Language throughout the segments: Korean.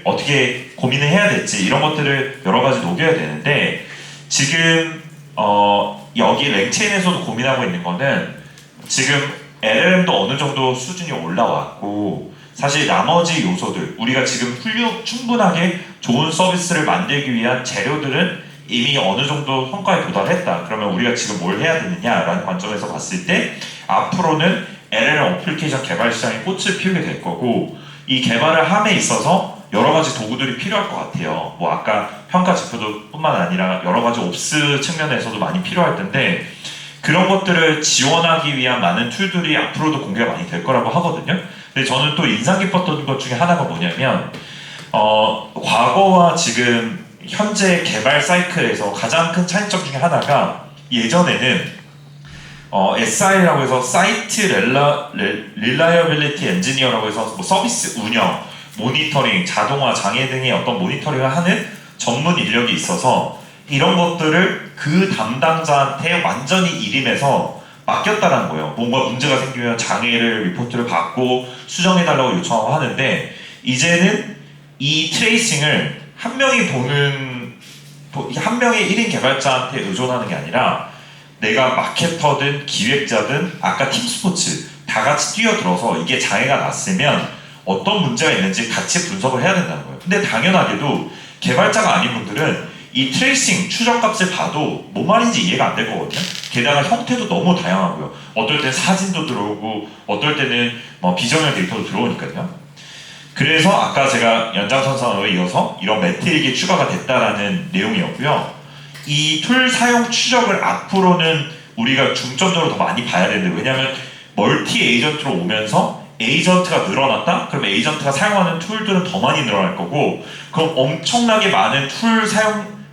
어떻게 고민을 해야 될지 이런 것들을 여러 가지 녹여야 되는데 지금 여기 랭체인에서도 고민하고 있는 거는 지금 LLM도 어느 정도 수준이 올라왔고 사실 나머지 요소들 우리가 지금 충분하게 좋은 서비스를 만들기 위한 재료들은 이미 어느 정도 성과에 도달했다. 그러면 우리가 지금 뭘 해야 되느냐라는 관점에서 봤을 때 앞으로는 LLM 어플리케이션 개발 시장에 꽃을 피우게 될 거고 이 개발을 함에 있어서 여러 가지 도구들이 필요할 것 같아요. 뭐 아까 평가 지표도 뿐만 아니라 여러 가지 옵스 측면에서도 많이 필요할 텐데 그런 것들을 지원하기 위한 많은 툴들이 앞으로도 공개가 많이 될 거라고 하거든요. 근데 저는 또 인상 깊었던 것 중에 하나가 뭐냐면 과거와 지금 현재 개발 사이클에서 가장 큰 차이점 중에 하나가 예전에는 SI라고 해서 사이트 릴라이어빌리티 엔지니어라고 해서 뭐 서비스 운영, 모니터링, 자동화, 장애 등의 어떤 모니터링을 하는 전문 인력이 있어서 이런 것들을 그 담당자한테 완전히 일임해서 맡겼다는 거예요. 뭔가 문제가 생기면 장애를 리포트를 받고 수정해달라고 요청하고 하는데 이제는 이 트레이싱을 한 명의 1인 개발자한테 의존하는 게 아니라 내가 마케터든 기획자든 아까 팀스포츠 다 같이 뛰어들어서 이게 장애가 났으면 어떤 문제가 있는지 같이 분석을 해야 된다는 거예요. 근데 당연하게도 개발자가 아닌 분들은 이 트레이싱 추적값을 봐도 뭔 말인지 이해가 안 될 거거든요. 게다가 형태도 너무 다양하고요. 어떨 땐 사진도 들어오고 어떨 때는 뭐 비정형 데이터도 들어오니까요. 그래서 아까 제가 연장선상으로 이어서 이런 매트릭이 추가가 됐다라는 내용이었고요. 이 툴 사용 추적을 앞으로는 우리가 중점적으로 더 많이 봐야 되는데 왜냐하면 멀티 에이전트로 오면서 에이전트가 늘어났다? 그럼 에이전트가 사용하는 툴들은 더 많이 늘어날 거고 그럼 엄청나게 많은 툴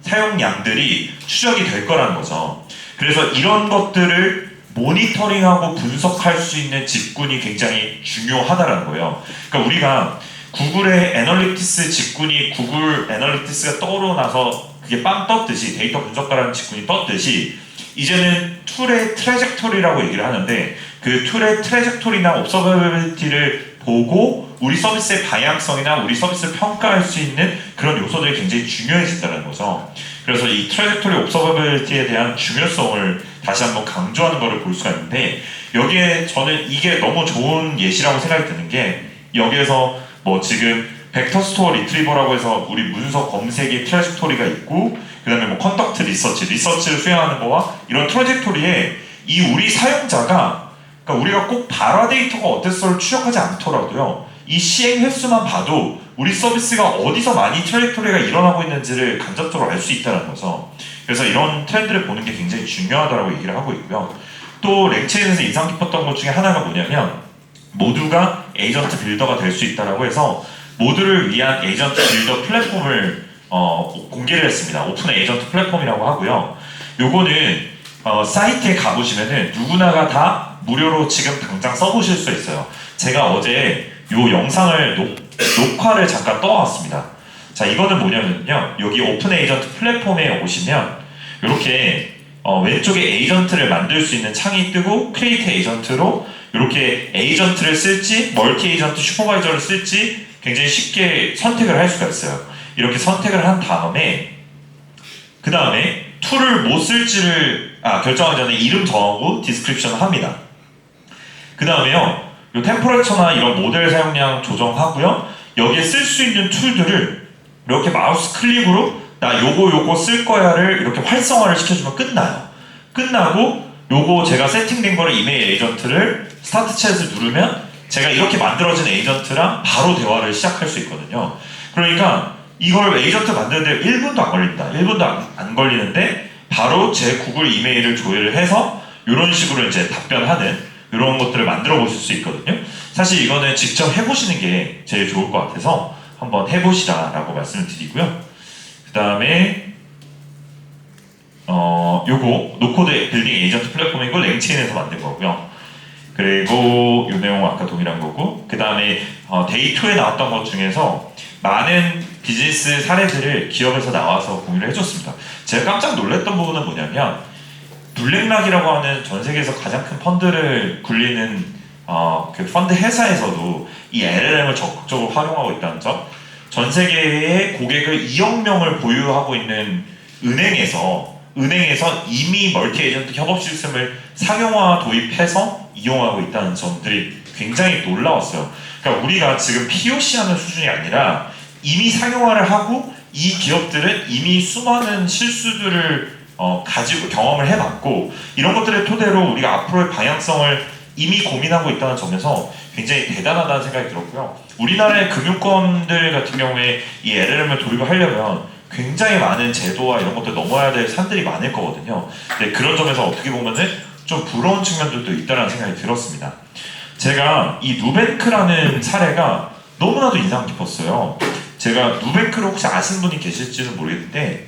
사용량들이 추적이 될 거라는 거죠. 그래서 이런 것들을 모니터링하고 분석할 수 있는 직군이 굉장히 중요하다는 거예요. 그러니까 우리가 구글의 애널리티스 직군이 구글 애널리티스가 떠오르고 나서 그게 빵 떴듯이 데이터 분석가라는 직군이 떴듯이 이제는 툴의 트래젝토리라고 얘기를 하는데 그 툴의 트래젝토리나 옵서버빌리티를 보고 우리 서비스의 방향성이나 우리 서비스를 평가할 수 있는 그런 요소들이 굉장히 중요해진다는 거죠. 그래서 이 트래젝토리 옵서버빌리티에 대한 중요성을 다시 한번 강조하는 것을 볼 수가 있는데 여기에 저는 이게 너무 좋은 예시라고 생각이 드는 게 여기에서 뭐 지금 벡터 스토어 리트리버라고 해서 우리 문서 검색의 트래젝토리가 있고 그 다음에 뭐 컨덕트 리서치를 수행하는 거와 이런 트래젝토리에 이 우리 사용자가 그러니까 우리가 꼭 발화 데이터가 어땠어를 추적하지 않더라도요 이 시행 횟수만 봐도 우리 서비스가 어디서 많이 트래젝토리가 일어나고 있는지를 간접적으로 알 수 있다는 거죠. 그래서 이런 트렌드를 보는 게 굉장히 중요하다고 얘기를 하고 있고요. 또 랭체인에서 인상 깊었던 것 중에 하나가 뭐냐면 모두가 에이전트 빌더가 될 수 있다고 해서 모두를 위한 에이전트 빌더 플랫폼을 공개를 했습니다. 오픈 에이전트 플랫폼이라고 하고요. 요거는 사이트에 가보시면은 누구나가 다 무료로 지금 당장 써보실 수 있어요. 제가 어제 요 영상을 녹화를 잠깐 떠왔습니다. 자, 이거는 뭐냐면요. 여기 오픈 에이전트 플랫폼에 오시면 이렇게 왼쪽에 에이전트를 만들 수 있는 창이 뜨고 크리에이트 에이전트로 이렇게 에이전트를 쓸지 멀티 에이전트 슈퍼바이저를 쓸지 굉장히 쉽게 선택을 할 수가 있어요. 이렇게 선택을 한 다음에 그 다음에 툴을 뭐 쓸지를 결정하기 전에 이름 정하고 디스크립션을 합니다. 그 다음에요 요 템퍼레처나 이런 모델 사용량 조정하고요 여기에 쓸 수 있는 툴들을 이렇게 마우스 클릭으로 나 요거 쓸 거야를 이렇게 활성화를 시켜주면 끝나요. 끝나고 요거 제가 세팅된 거를 이메일 에이전트를 스타트 챗을 누르면 제가 이렇게 만들어진 에이전트랑 바로 대화를 시작할 수 있거든요. 그러니까 이걸 에이전트 만드는데 1분도 안 걸립니다. 1분도 안 걸리는데 바로 제 구글 이메일을 조회를 해서 이런 식으로 이제 답변하는 이런 것들을 만들어 보실 수 있거든요. 사실 이거는 직접 해보시는 게 제일 좋을 것 같아서 한번 해보시라라고 말씀을 드리고요. 그 다음에 요거 노코드 빌딩 에이전트 플랫폼이고 랭체인에서 만든 거고요. 그리고 이 내용은 아까 동일한 거고 그 다음에 데이 2에 나왔던 것 중에서 많은 비즈니스 사례들을 기업에서 나와서 공유를 해줬습니다. 제가 깜짝 놀랐던 부분은 뭐냐면 블랙락이라고 하는 전 세계에서 가장 큰 펀드를 굴리는 그 펀드 회사에서도 이 LLM을 적극적으로 활용하고 있다는 점 전 세계의 고객을 2억 명을 보유하고 있는 은행에서 이미 멀티 에이전트 협업 시스템을 상용화 도입해서 이용하고 있다는 점들이 굉장히 놀라웠어요. 그러니까 우리가 지금 POC 하는 수준이 아니라 이미 상용화를 하고 이 기업들은 이미 수많은 실수들을 가지고 경험을 해봤고 이런 것들을 토대로 우리가 앞으로의 방향성을 이미 고민하고 있다는 점에서 굉장히 대단하다는 생각이 들었고요. 우리나라의 금융권들 같은 경우에 이 LLM을 도입을 하려면 굉장히 많은 제도와 이런 것들 넘어야 될 산들이 많을 거거든요. 근데 그런 점에서 어떻게 보면은 좀 부러운 측면들도 있다는 생각이 들었습니다. 제가 이 누뱅크라는 사례가 너무나도 인상 깊었어요. 제가 누뱅크를 혹시 아시는 분이 계실지는 모르겠는데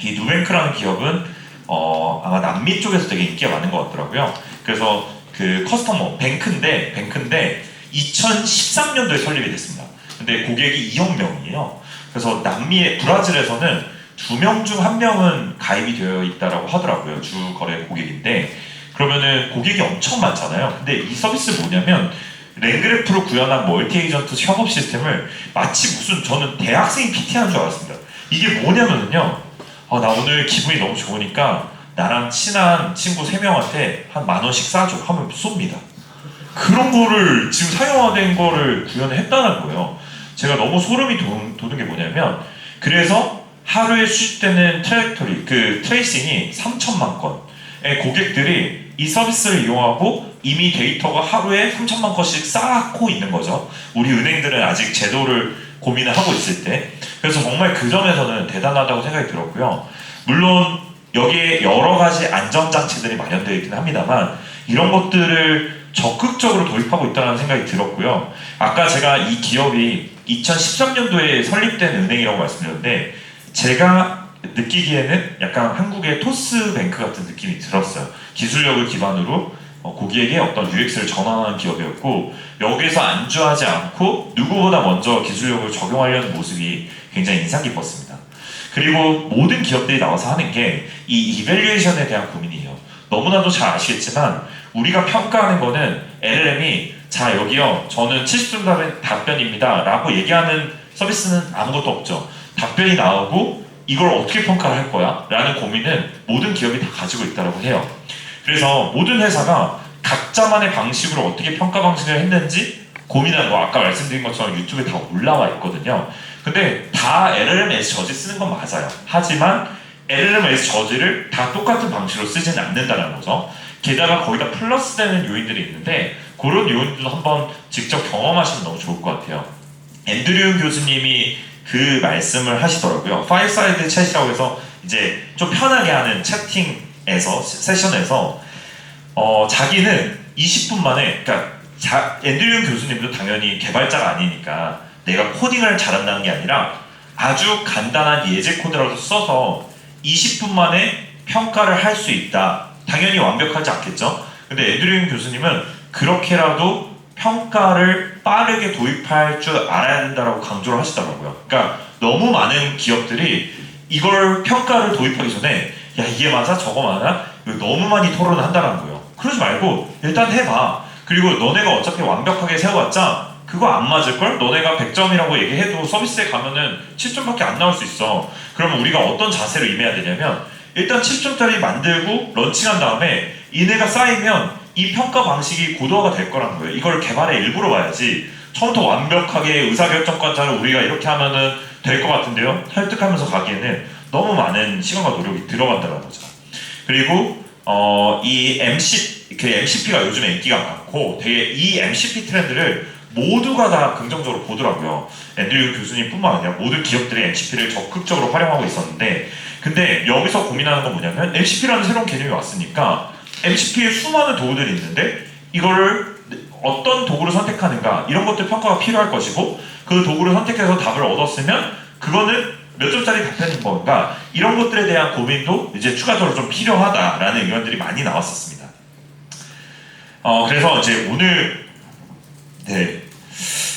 이 누뱅크라는 기업은 아마 남미 쪽에서 되게 인기가 많은 것 같더라고요. 그래서 그 커스터머 뱅크인데 2013년도에 설립이 됐습니다. 근데 고객이 2억 명이에요. 그래서 남미의 브라질에서는 2명 중 1명은 가입이 되어 있다라고 하더라고요. 주 거래 고객인데 그러면은 고객이 엄청 많잖아요. 근데 이 서비스 뭐냐면 랭그래프로 구현한 멀티 에이전트 협업 시스템을 마치 무슨 저는 대학생이 PT하는 줄 알았습니다. 이게 뭐냐면요. 나 오늘 기분이 너무 좋으니까 나랑 친한 친구 3명한테 한 10,000원씩 싸줘 하면 쏩니다. 그런 거를 지금 상용화된 거를 구현했다는 거예요. 제가 너무 소름이 돋는 게 뭐냐면 그래서 하루에 수집되는 트레이싱이 3,000만 건의 고객들이 이 서비스를 이용하고 이미 데이터가 하루에 3,000만 건씩 쌓고 있는 거죠. 우리 은행들은 아직 제도를 고민을 하고 있을 때. 그래서 정말 그 점에서는 대단하다고 생각이 들었고요. 물론 여기에 여러 가지 안전장치들이 마련되어 있긴 합니다만 이런 것들을 적극적으로 도입하고 있다는 생각이 들었고요. 아까 제가 이 기업이 2013년도에 설립된 은행이라고 말씀드렸는데 제가 느끼기에는 약간 한국의 토스뱅크 같은 느낌이 들었어요. 기술력을 기반으로 고객에게 어떤 UX를 전환하는 기업이었고 여기서 안주하지 않고 누구보다 먼저 기술력을 적용하려는 모습이 굉장히 인상 깊었습니다. 그리고 모든 기업들이 나와서 하는 게 이 이밸류에이션에 대한 고민이에요. 너무나도 잘 아시겠지만 우리가 평가하는 거는 LLM이 자 여기요 저는 70점 답변입니다 라고 얘기하는 서비스는 아무것도 없죠. 답변이 나오고 이걸 어떻게 평가를 할 거야? 라는 고민은 모든 기업이 다 가지고 있다고 해요. 그래서 모든 회사가 각자만의 방식으로 어떻게 평가 방식을 했는지 고민하는 거 아까 말씀드린 것처럼 유튜브에 다 올라와 있거든요. 근데 다 LLMS 저지 쓰는 건 맞아요. 하지만 LLMS 저지를 다 똑같은 방식으로 쓰지는 않는다는 거죠. 게다가 거기다 플러스 되는 요인들이 있는데 그런 요인들도 한번 직접 경험하시면 너무 좋을 것 같아요. 앤드류 교수님이 그 말씀을 하시더라고요. 파이어사이드 챗이라고 해서 이제 좀 편하게 하는 채팅에서 세션에서 자기는 20분 만에 그러니까 앤드류 교수님도 당연히 개발자가 아니니까 내가 코딩을 잘한다는 게 아니라 아주 간단한 예제 코드라도 써서 20분 만에 평가를 할 수 있다. 당연히 완벽하지 않겠죠? 근데 앤드류 교수님은 그렇게라도 평가를 빠르게 도입할 줄 알아야 된다고 강조를 하시더라고요. 그러니까 너무 많은 기업들이 이걸 평가를 도입하기 전에 야 이게 맞아? 저거 맞아? 너무 많이 토론을 한다는 거예요. 그러지 말고 일단 해봐. 그리고 너네가 어차피 완벽하게 세워봤자 그거 안 맞을걸? 너네가 100점이라고 얘기해도 서비스에 가면은 7점밖에 안 나올 수 있어. 그러면 우리가 어떤 자세로 임해야 되냐면 일단 7점짜리 만들고 런칭한 다음에 이내가 쌓이면 이 평가 방식이 고도화가 될 거란 거예요. 이걸 개발의 일부로 봐야지 처음부터 완벽하게 의사결정권자를 우리가 이렇게 하면은 될 것 같은데요? 설득하면서 가기에는 너무 많은 시간과 노력이 들어간다는 거죠. 그리고 이 MCP가 요즘에 인기가 많고 되게 이 MCP 트렌드를 모두가 다 긍정적으로 보더라고요. 앤드류 교수님뿐만 아니라 모든 기업들이 MCP를 적극적으로 활용하고 있었는데 근데 여기서 고민하는 건 뭐냐면 MCP라는 새로운 개념이 왔으니까 MCP에 수많은 도구들이 있는데 이거를 어떤 도구를 선택하는가 이런 것들 평가가 필요할 것이고 그 도구를 선택해서 답을 얻었으면 그거는 몇 점짜리 답변인 건가 이런 것들에 대한 고민도 이제 추가적으로 좀 필요하다라는 의견들이 많이 나왔었습니다. 그래서 이제 오늘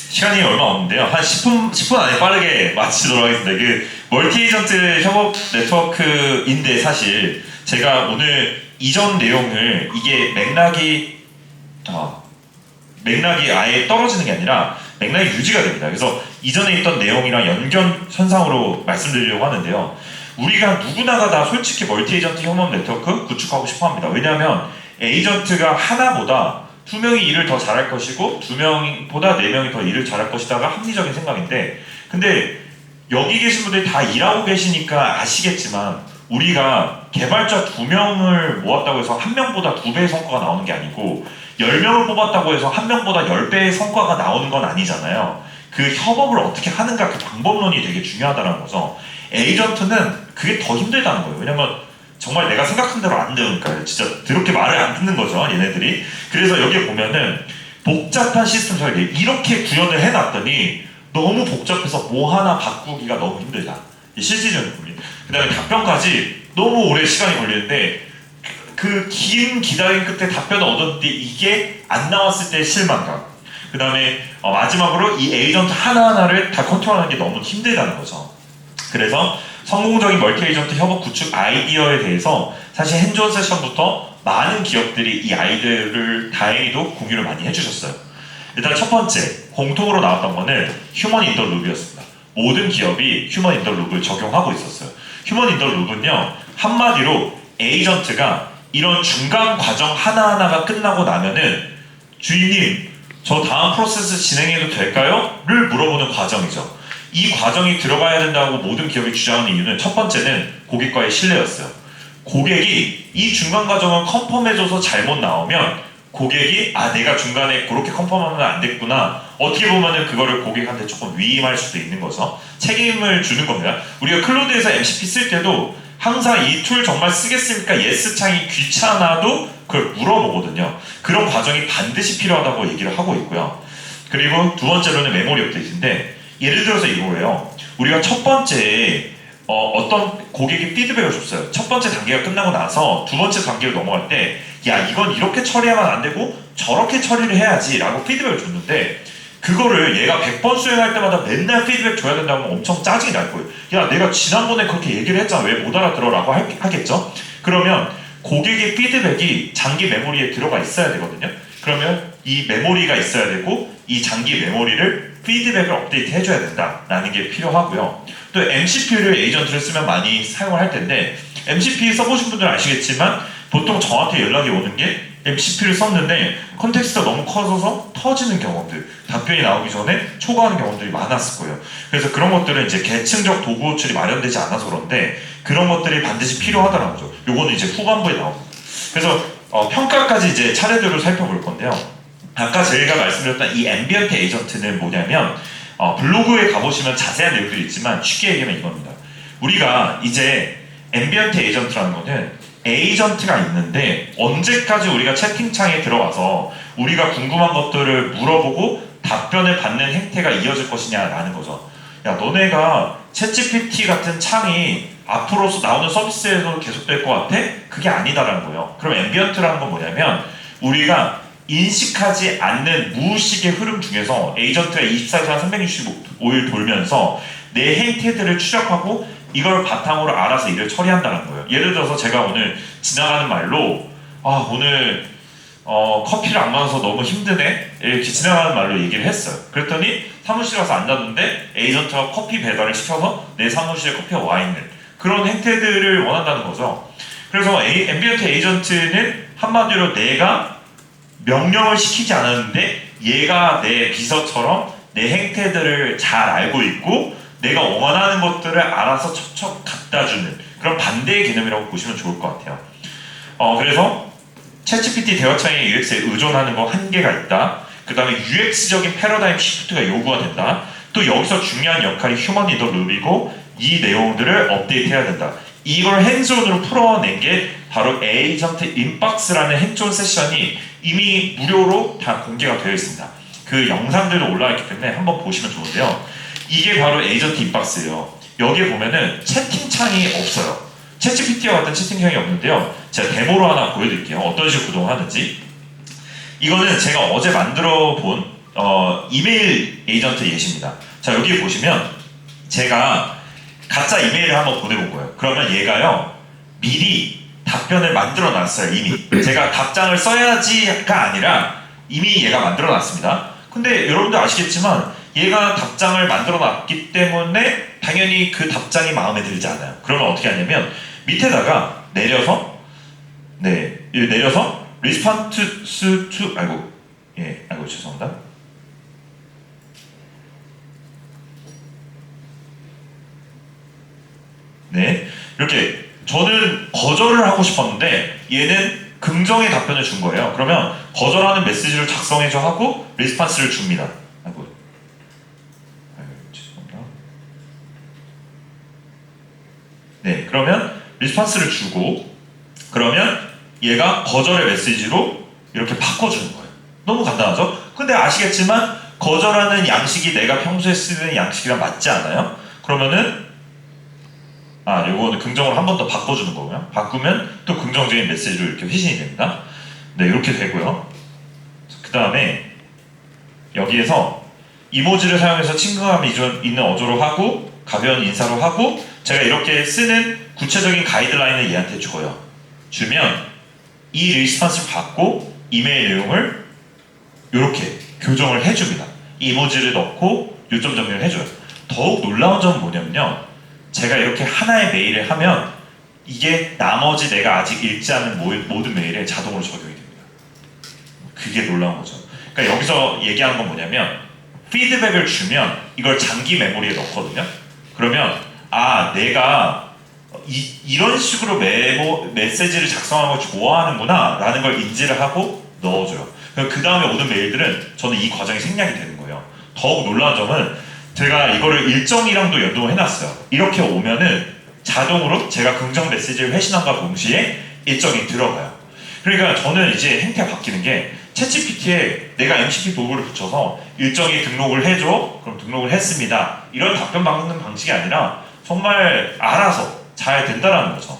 시간이 얼마 없는데요. 한 10분 안에 빠르게 마치도록 하겠습니다. 그 멀티 에이전트 협업 네트워크인데 사실 제가 오늘 이전 내용을 이게 맥락이 아예 떨어지는 게 아니라 맥락이 유지가 됩니다. 그래서 이전에 있던 내용이랑 연결선상으로 말씀드리려고 하는데요. 우리가 누구나가 다 솔직히 멀티 에이전트 협업 네트워크 구축하고 싶어 합니다. 왜냐하면 에이전트가 하나보다 2명이 일을 더 잘할 것이고 2명보다 4명이 더 일을 잘할 것이다가 합리적인 생각인데, 근데 여기 계신 분들이 다 일하고 계시니까 아시겠지만 우리가 개발자 2명을 모았다고 해서 1명보다 2배의 성과가 나오는 게 아니고 10명을 뽑았다고 해서 1명보다 10배의 성과가 나오는 건 아니잖아요. 그 협업을 어떻게 하는가, 그 방법론이 되게 중요하다는 거죠. 에이전트는 그게 더 힘들다는 거예요. 왜냐면 정말 내가 생각한 대로 안 되니까요. 진짜 더럽게 말을 안 듣는 거죠, 얘네들이. 그래서 여기에 보면은 복잡한 시스템 설계 이렇게 구현을 해놨더니 너무 복잡해서 뭐 하나 바꾸기가 너무 힘들다. 이 실질적인 고민. 그 다음에 답변까지 너무 오래 시간이 걸리는데 그 긴 기다림 끝에 답변을 얻었는데 이게 안 나왔을 때 실망감. 그 다음에 마지막으로 이 에이전트 하나하나를 다 컨트롤하는 게 너무 힘들다는 거죠. 그래서 성공적인 멀티 에이전트 협업 구축 아이디어에 대해서 사실 핸즈온 세션부터 많은 기업들이 이 아이디어를 다행히도 공유를 많이 해주셨어요. 일단 첫 번째 공통으로 나왔던 거는 휴먼 인더 루브였습니다. 모든 기업이 휴먼 인더 루브를 적용하고 있었어요. 휴먼 인더 루브는요, 한마디로 에이전트가 이런 중간 과정 하나하나가 끝나고 나면은 주인님 저 다음 프로세스 진행해도 될까요? 를 물어보는 과정이죠. 이 과정이 들어가야 된다고 모든 기업이 주장하는 이유는 첫 번째는 고객과의 신뢰였어요. 고객이 이 중간 과정을 컨펌해줘서 잘못 나오면 고객이 내가 중간에 그렇게 컨펌하면 안 됐구나, 어떻게 보면은 그거를 고객한테 조금 위임할 수도 있는 거죠. 책임을 주는 겁니다. 우리가 클로드에서 MCP 쓸 때도 항상 이 툴 정말 쓰겠습니까? 예스 창이 귀찮아도 그걸 물어보거든요. 그런 과정이 반드시 필요하다고 얘기를 하고 있고요. 그리고 두 번째로는 메모리 업데이트인데, 예를 들어서 이거예요. 우리가 첫 번째 어떤 고객이 피드백을 줬어요. 첫 번째 단계가 끝나고 나서 두 번째 단계로 넘어갈 때 야 이건 이렇게 처리하면 안 되고 저렇게 처리를 해야지 라고 피드백을 줬는데, 그거를 얘가 100번 수행할 때마다 맨날 피드백 줘야 된다고 하면 엄청 짜증이 날 거예요. 야 내가 지난번에 그렇게 얘기를 했잖아, 왜 못 알아들어? 라고 하겠죠. 그러면 고객의 피드백이 장기 메모리에 들어가 있어야 되거든요. 그러면 이 메모리가 있어야 되고 이 장기 메모리를 피드백을 업데이트 해줘야 된다라는 게 필요하고요. 또 MCP를 에이전트를 쓰면 많이 사용을 할 텐데, MCP 써보신 분들은 아시겠지만 보통 저한테 연락이 오는 게 MCP를 썼는데 컨텍스트가 너무 커져서 터지는 경험들, 답변이 나오기 전에 초과하는 경험들이 많았을 거예요. 그래서 그런 것들은 이제 계층적 도구 호출이 마련되지 않아서 그런데 그런 것들이 반드시 필요하다는 거죠. 요거는 이제 후반부에 나옵니다. 그래서 평가까지 이제 차례대로 살펴볼 건데요. 아까 제가 말씀드렸던 이 앰비언트 에이전트는 뭐냐면 블로그에 가보시면 자세한 내용들이 있지만 쉽게 얘기하면 이겁니다. 우리가 이제 앰비언트 에이전트라는 거는 에이전트가 있는데 언제까지 우리가 채팅창에 들어가서 우리가 궁금한 것들을 물어보고 답변을 받는 행태가 이어질 것이냐라는 거죠. 야 너네가 챗GPT 같은 창이 앞으로 나오는 서비스에서 계속될 것 같아? 그게 아니다라는 거예요. 그럼 앰비언트라는 건 뭐냐면 우리가 인식하지 않는 무의식의 흐름 중에서 에이전트가 24시간 365일 돌면서 내 행태들을 추적하고 이걸 바탕으로 알아서 일을 처리한다는 거예요. 예를 들어서 제가 오늘 지나가는 말로 오늘 커피를 안 마셔서 너무 힘드네? 이렇게 지나가는 말로 얘기를 했어요. 그랬더니 사무실에 가서 앉았는데 에이전트가 커피 배달을 시켜서 내 사무실에 커피가 와 있는 그런 행태들을 원한다는 거죠. 그래서 앰비언트 에이전트는 한마디로 내가 명령을 시키지 않았는데 얘가 내 비서처럼 내 행태들을 잘 알고 있고 내가 원하는 것들을 알아서 척척 갖다주는 그런 반대의 개념이라고 보시면 좋을 것 같아요. 그래서 챗GPT 대화창의 UX에 의존하는 거 한계가 있다. 그 다음에 UX적인 패러다임 시프트가 요구가 된다. 또 여기서 중요한 역할이 휴먼 리더 룹이고 이 내용들을 업데이트해야 된다. 이걸 핸즈온으로 풀어낸 게 바로 에이전트 인박스라는 핸즈온 세션이 이미 무료로 다 공개가 되어 있습니다. 그 영상들도 올라와 있기 때문에 한번 보시면 좋은데요. 이게 바로 에이전트 인박스예요. 여기에 보면은 채팅창이 없어요. 챗GPT와 같은 채팅창이 없는데요. 제가 데모로 하나 보여드릴게요. 어떤 식으로 구동하는지. 이거는 제가 어제 만들어 본 이메일 에이전트 예시입니다. 자 여기 보시면 제가 가짜 이메일을 한번 보내본 거예요. 그러면 얘가요 미리 답변을 만들어 놨어요. 이미 제가 답장을 써야지가 아니라 이미 얘가 만들어 놨습니다. 근데 여러분들 아시겠지만 얘가 답장을 만들어 놨기 때문에 당연히 그 답장이 마음에 들지 않아요. 그러면 어떻게 하냐면 밑에다가 내려서 내려서 response to 아이고 죄송합니다. 네, 이렇게 저는 거절을 하고 싶었는데 얘는 긍정의 답변을 준 거예요. 그러면 거절하는 메시지를 작성해줘 하고 리스판스를 줍니다. 아이고 죄송합니다. 네, 그러면 리스판스를 주고 그러면 얘가 거절의 메시지로 이렇게 바꿔주는 거예요. 너무 간단하죠? 근데 아시겠지만 거절하는 양식이 내가 평소에 쓰는 양식이랑 맞지 않아요? 그러면은 요거는 긍정으로 한 번 더 바꿔주는 거고요. 바꾸면 또 긍정적인 메시지로 이렇게 회신이 됩니다. 네, 이렇게 되고요. 그 다음에 여기에서 이모지를 사용해서 친근감 있는 어조로 하고 가벼운 인사로 하고 제가 이렇게 쓰는 구체적인 가이드라인을 얘한테 줘요. 주면 이 리스판스를 받고 이메일 내용을 이렇게 교정을 해줍니다. 이모지를 넣고 요점 정리를 해줘요. 더욱 놀라운 점은 뭐냐면요. 제가 이렇게 하나의 메일을 하면 이게 나머지 내가 아직 읽지 않은 모든 메일에 자동으로 적용이 됩니다. 그게 놀라운 거죠. 그러니까 여기서 얘기하는 건 뭐냐면 피드백을 주면 이걸 장기 메모리에 넣거든요. 그러면 내가 이런 식으로 메시지를 작성하는 걸 좋아하는구나 라는 걸 인지를 하고 넣어줘요. 그 다음에 오는 메일들은 저는 이 과정이 생략이 되는 거예요. 더욱 놀라운 점은 제가 이거를 일정이랑도 연동을 해놨어요. 이렇게 오면은 자동으로 제가 긍정 메시지를 회신함과 동시에 일정이 들어가요. 그러니까 저는 이제 행태가 바뀌는 게 챗GPT에 내가 MCP 도구를 붙여서 일정에 등록을 해줘. 그럼 등록을 했습니다. 이런 답변 받는 방식이 아니라 정말 알아서 잘 된다라는 거죠.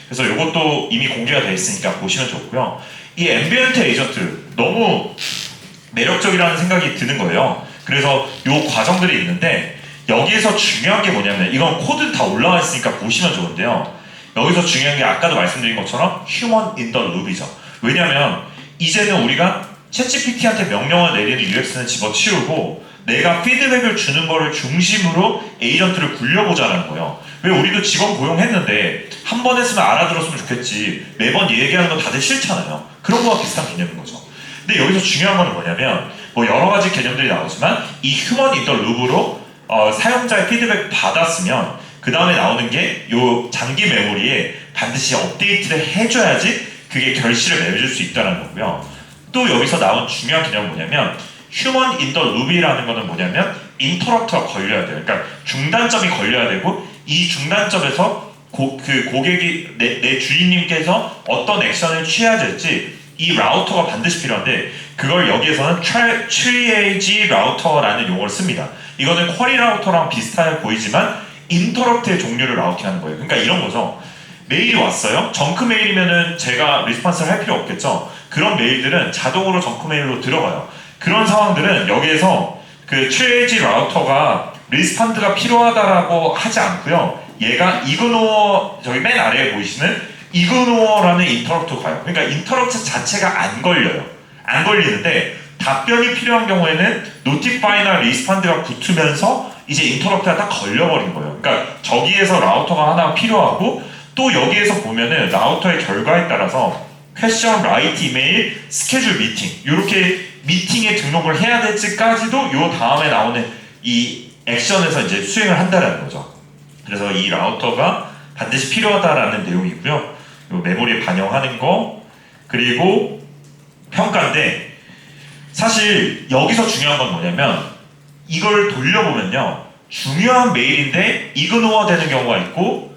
그래서 이것도 이미 공개가 되어 있으니까 보시면 좋고요. 이 앰비언트 에이전트 너무 매력적이라는 생각이 드는 거예요. 그래서 이 과정들이 있는데 여기에서 중요한 게 뭐냐면 이건 코드 다 올라와 있으니까 보시면 좋은데요. 여기서 중요한 게 아까도 말씀드린 것처럼 human in the loop이죠. 왜냐면 이제는 우리가 챗GPT한테 명령을 내리는 UX는 집어치우고 내가 피드백을 주는 거를 중심으로 에이전트를 굴려보자는 거예요. 왜 우리도 직원 고용했는데 한 번 했으면 알아들었으면 좋겠지 매번 얘기하는 건 다들 싫잖아요. 그런 거와 비슷한 개념인 거죠. 근데 여기서 중요한 건 뭐냐면 여러 가지 개념들이 나오지만 이 휴먼 인터 루브로 사용자의 피드백 받았으면 그 다음에 나오는 게 이 장기 메모리에 반드시 업데이트를 해줘야지 그게 결실을 맺을 수 있다는 거고요. 또 여기서 나온 중요한 개념은 뭐냐면 휴먼 인터 루비라는 거는 뭐냐면 인터럽트가 걸려야 돼요. 그러니까 중단점이 걸려야 되고 이 중단점에서 고객이 내 주인님께서 어떤 액션을 취해야 될지 이 라우터가 반드시 필요한데 그걸 여기에서는 triage 라우터라는 용어를 씁니다. 이거는 쿼리 라우터랑 비슷해 보이지만 인터럽트의 종류를 라우팅하는 거예요. 그러니까 이런 거죠. 메일이 왔어요. 정크 메일이면은 제가 리스폰스를 할 필요 없겠죠. 그런 메일들은 자동으로 정크 메일로 들어가요. 그런 상황들은 여기에서 그 triage 라우터가 리스폰드가 필요하다라고 하지 않고요. 얘가 이그노어 저기 맨 아래에 보이시는 이그노어라는 인터럽트 가요. 그러니까 인터럽트 자체가 안 걸려요. 안 걸리는데 답변이 필요한 경우에는 notify나 respond가 붙으면서 이제 인터럽트가 딱 걸려버린 거예요. 그러니까 저기에서 라우터가 하나 필요하고 또 여기에서 보면은 라우터의 결과에 따라서 question, write, email, schedule meeting 이렇게 미팅에 등록을 해야 될지까지도 요 다음에 나오는 이 액션에서 이제 수행을 한다는 거죠. 그래서 이 라우터가 반드시 필요하다라는 내용이고요. 요 메모리에 반영하는 거 그리고 평가인데 사실 여기서 중요한 건 뭐냐면 이걸 돌려보면요. 중요한 메일인데 이그노어 되는 경우가 있고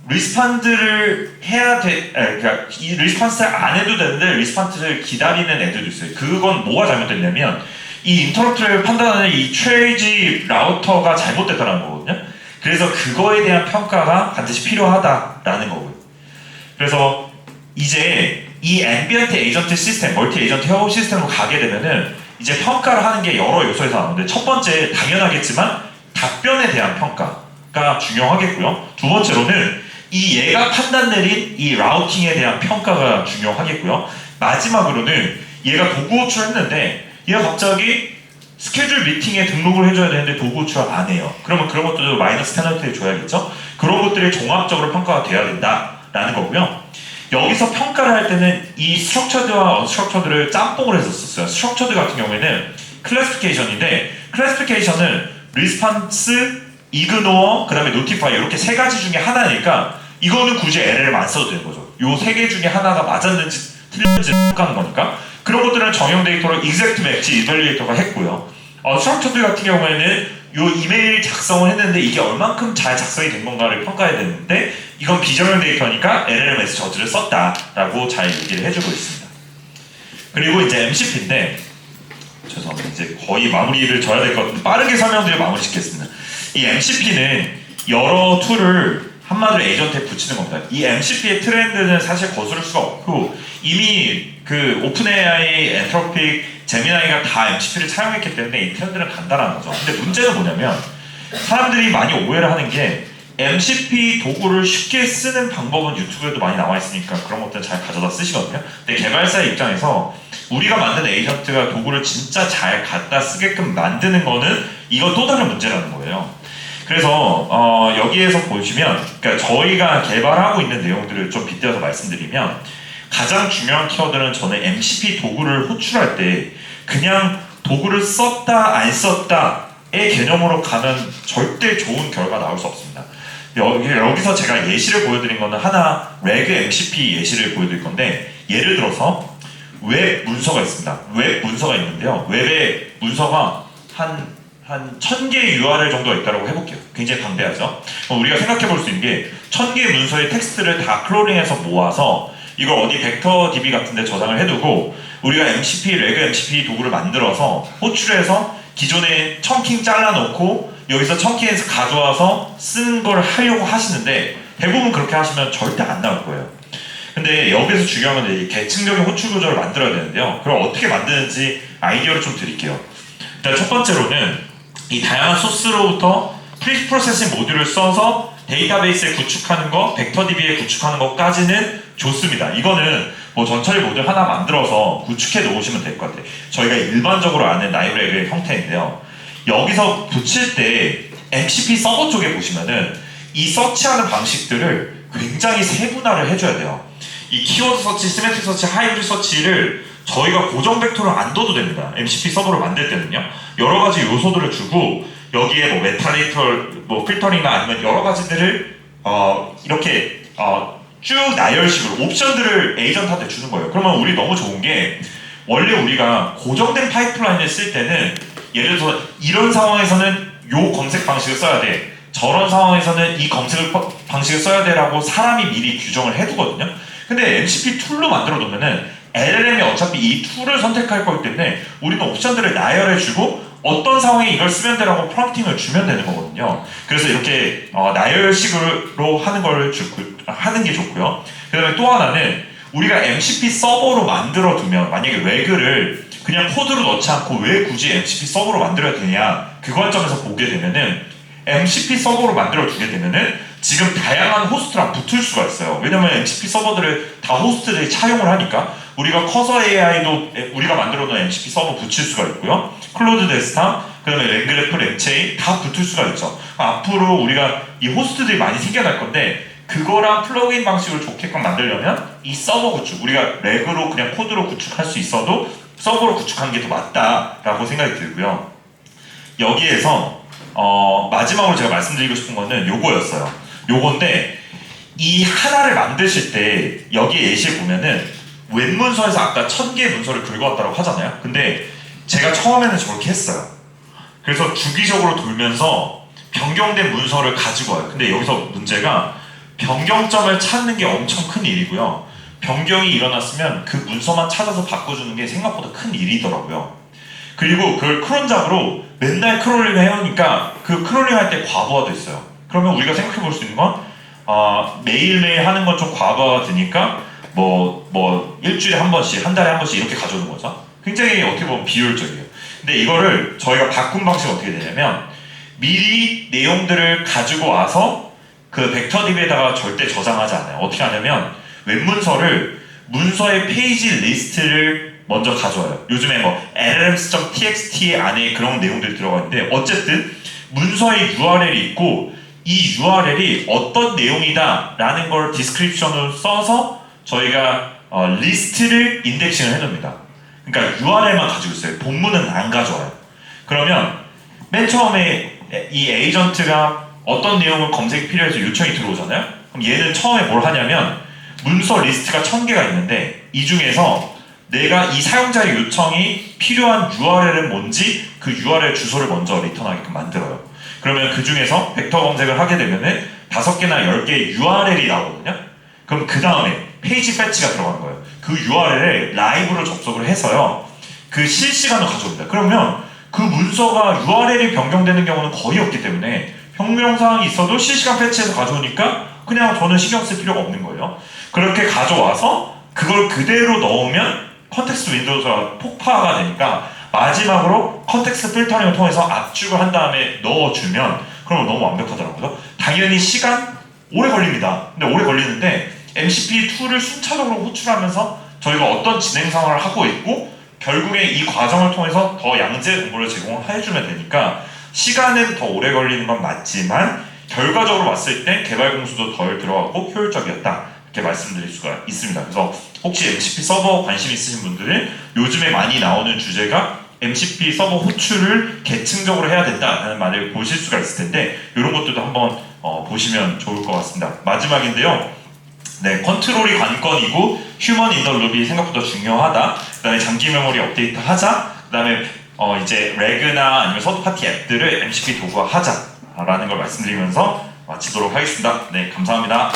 리스판드를 해야 그러니까 이 리스판스를 안 해도 되는데 리스판스를 기다리는 애들도 있어요. 그건 뭐가 잘못됐냐면 이 인터럽트를 판단하는 이 트레이지 라우터가 잘못됐다는 거거든요. 그래서 그거에 대한 평가가 반드시 필요하다라는 거고요. 그래서 이제 이 앰비언트 에이전트 시스템, 멀티 에이전트 협업 시스템으로 가게 되면은 이제 평가를 하는 게 여러 요소에서 나오는데 첫 번째 당연하겠지만 답변에 대한 평가가 중요하겠고요. 두 번째로는 이 얘가 판단 내린 이 라우팅에 대한 평가가 중요하겠고요. 마지막으로는 얘가 도구 호출했는데 얘가 갑자기 스케줄 미팅에 등록을 해줘야 되는데 도구 추락 안 해요. 그러면 그런 것도 마이너스 페널티를 줘야겠죠? 그런 것들이 종합적으로 평가가 돼야 된다라는 거고요. 여기서 평가를 할 때는 이 스트럭처드와 언스트럭처드를 짬뽕을 했었어요. 스트럭처드 같은 경우에는 클래시피케이션인데 클래시피케이션은 리스판스, 이그노어, 그 다음에 노티파이 이렇게 세 가지 중에 하나니까 이거는 굳이 LLM 안 써도 되는 거죠. 요 세 개 중에 하나가 맞았는지 틀렸는지 평가하는 거니까 그런 것들은 정형 데이터로 exact match 이밸리에이터가 했고요. 스트럭처드 같은 경우에는 요 이메일 작성을 했는데 이게 얼만큼 잘 작성이 된 건가를 평가해야 되는데 이건 비정형 데이터니까 LLM에서 저지를 썼다라고 잘 얘기를 해주고 있습니다. 그리고 이제 MCP인데 죄송합니다. 이제 거의 마무리를 져야 될 것 같은데 빠르게 설명드리고 마무리 짓겠습니다. 이 MCP는 여러 툴을 한마디로 에이전트에 붙이는 겁니다. 이 MCP의 트렌드는 사실 거스를 수가 없고 이미 그 오픈AI, 엔트로픽, 제미나이가 다 MCP를 사용했기 때문에 이 트렌드는 간단한 거죠. 근데 문제는 뭐냐면 사람들이 많이 오해를 하는 게 MCP 도구를 쉽게 쓰는 방법은 유튜브에도 많이 나와 있으니까 그런 것들 잘 가져다 쓰시거든요. 근데 개발사의 입장에서 우리가 만든 에이전트가 도구를 진짜 잘 갖다 쓰게끔 만드는 거는 이거 또 다른 문제라는 거예요. 그래서 여기에서 보시면 그러니까 저희가 개발하고 있는 내용들을 좀 빗대어서 말씀드리면 가장 중요한 키워드는 저는 MCP 도구를 호출할 때 그냥 도구를 썼다 안 썼다의 개념으로 가면 절대 좋은 결과 나올 수 없습니다. 여기서 제가 예시를 보여드린 거는 하나 레그 MCP 예시를 보여드릴 건데 예를 들어서 웹 문서가 있습니다. 웹 문서가 있는데요. 웹에 문서가 한 1000개의 URL 정도가 있다고 해볼게요. 굉장히 방대하죠. 우리가 생각해 볼 수 있는 게 1000개의 문서의 텍스트를 다 크롤링해서 모아서 이걸 어디 벡터 DB 같은 데 저장을 해두고 우리가 MCP, 레그 MCP 도구를 만들어서 호출해서 기존에 청킹 잘라놓고 여기서 청킹해서 가져와서 쓰는 걸 하려고 하시는데 대부분 그렇게 하시면 절대 안 나올 거예요. 근데 여기서 중요한 건 이 계층적인 호출 구조를 만들어야 되는데요. 그럼 어떻게 만드는지 아이디어를 좀 드릴게요. 일단 첫 번째로는 이 다양한 소스로부터 프리프로세싱 모듈을 써서 데이터베이스에 구축하는 거, 벡터DB에 구축하는 것까지는 좋습니다. 이거는 뭐 전처리 모듈 하나 만들어서 구축해 놓으시면 될 것 같아요. 저희가 일반적으로 아는 나이브레그의 형태인데요. 여기서 붙일 때 MCP 서버 쪽에 보시면은 이 서치하는 방식들을 굉장히 세분화를 해줘야 돼요. 이 키워드 서치, 시메트릭 서치, 하이브리드 서치를 저희가 고정 벡터를 안 둬도 됩니다. MCP 서버를 만들 때는요. 여러 가지 요소들을 주고 여기에 뭐 메타데이터, 뭐 필터링이나 아니면 여러 가지들을 이렇게 쭉 나열식으로 옵션들을 에이전트한테 주는 거예요. 그러면 우리 너무 좋은 게 원래 우리가 고정된 파이프라인을 쓸 때는 예를 들어서 이런 상황에서는 요 검색 방식을 써야 돼. 저런 상황에서는 이 검색 방식을 써야 돼라고 사람이 미리 규정을 해두거든요. 근데 MCP 툴로 만들어 놓으면은 LLM이 어차피 이 툴을 선택할 거기 때문에 우리는 옵션들을 나열해주고 어떤 상황에 이걸 쓰면 되라고 프롬프팅을 주면 되는 거거든요. 그래서 이렇게 나열식으로 하는 게 좋고요. 그 다음에 또 하나는 우리가 MCP 서버로 만들어 두면 만약에 레그를 그냥 코드로 넣지 않고 왜 굳이 MCP 서버로 만들어야 되냐 그 관점에서 보게 되면은 MCP 서버로 만들어 두게 되면은 지금 다양한 호스트랑 붙을 수가 있어요. 왜냐면 MCP 서버들을 다 호스트들이 차용을 하니까 우리가 커서 AI도 우리가 만들어 놓은 MCP 서버 붙일 수가 있고요. 클로드 데스탑, 그 다음에 랭그래프, 랭체인 다 붙을 수가 있죠. 앞으로 우리가 이 호스트들이 많이 생겨날 건데 그거랑 플러그인 방식을 좋게끔 만들려면 이 서버 구축, 우리가 렉으로 그냥 코드로 구축할 수 있어도 서버로 구축하는 게 더 맞다라고 생각이 들고요. 여기에서 마지막으로 제가 말씀드리고 싶은 거는 요거였어요. 요건데 이 하나를 만드실 때 여기에 예시에 보면은 웹문서에서 아까 1000개의 문서를 긁어왔다고 하잖아요. 근데 제가 처음에는 저렇게 했어요. 그래서 주기적으로 돌면서 변경된 문서를 가지고 와요. 근데 여기서 문제가 변경점을 찾는 게 엄청 큰 일이고요. 변경이 일어났으면 그 문서만 찾아서 바꿔주는 게 생각보다 큰 일이더라고요. 그리고 그걸 크론잡으로 맨날 크롤링을 해오니까 그 크롤링 할 때 과부하도 있어요. 그러면 우리가 생각해 볼 수 있는 건 매일매일 하는 건 좀 과부하가 드니까 뭐 일주일에 한 번씩, 한 달에 한 번씩 이렇게 가져오는 거죠. 굉장히 어떻게 보면 비효율적이에요. 근데 이거를 저희가 바꾼 방식이 어떻게 되냐면 미리 내용들을 가지고 와서 그 벡터DB에다가 절대 저장하지 않아요. 어떻게 하냐면 웹문서를 문서의 페이지 리스트를 먼저 가져와요. 요즘에 뭐 LLMs.txt 안에 그런 내용들이 들어가 있는데 어쨌든 문서의 URL이 있고 이 URL이 어떤 내용이다 라는 걸 디스크립션으로 써서 저희가 리스트를 인덱싱을 해놓습니다. 그러니까 URL만 가지고 있어요. 본문은 안 가져와요. 그러면 맨 처음에 이 에이전트가 어떤 내용을 검색이 필요해서 요청이 들어오잖아요. 그럼 얘는 처음에 뭘 하냐면 문서 리스트가 1000개가 있는데 이 중에서 내가 이 사용자의 요청이 필요한 URL은 뭔지 그 URL 주소를 먼저 리턴하게끔 만들어요. 그러면 그 중에서 벡터 검색을 하게 되면은 5개나 10개의 URL이 나오거든요. 그럼 그 다음에 페이지 패치가 들어가는 거예요. 그 URL에 라이브로 접속을 해서요. 그 실시간으로 가져옵니다. 그러면 그 문서가 URL이 변경되는 경우는 거의 없기 때문에 변경사항이 있어도 실시간 패치해서 가져오니까 그냥 저는 신경 쓸 필요가 없는 거예요. 그렇게 가져와서 그걸 그대로 넣으면 컨텍스트 윈도우가 폭파가 되니까 마지막으로 컨텍스트 필터링을 통해서 압축을 한 다음에 넣어주면 그러면 너무 완벽하더라고요. 당연히 시간 오래 걸립니다. 근데 오래 걸리는데 MCP2를 순차적으로 호출하면서 저희가 어떤 진행 상황을 하고 있고 결국에 이 과정을 통해서 더 양재 정보를 제공해주면 되니까 시간은 더 오래 걸리는 건 맞지만 결과적으로 봤을 때 개발 공수도 덜 들어가고 효율적이었다 이렇게 말씀드릴 수가 있습니다. 그래서 혹시 MCP 서버 관심 있으신 분들은 요즘에 많이 나오는 주제가 MCP 서버 호출을 계층적으로 해야 된다라는 말을 보실 수가 있을 텐데 이런 것들도 한번 보시면 좋을 것 같습니다. 마지막인데요. 네, 컨트롤이 관건이고 휴먼 인더 룹이 생각보다 중요하다. 그 다음에 장기 메모리 업데이트 하자. 그 다음에 이제 레그나 아니면 서드파티 앱들을 MCP 도구화하자라는 걸 말씀드리면서 마치도록 하겠습니다. 네, 감사합니다.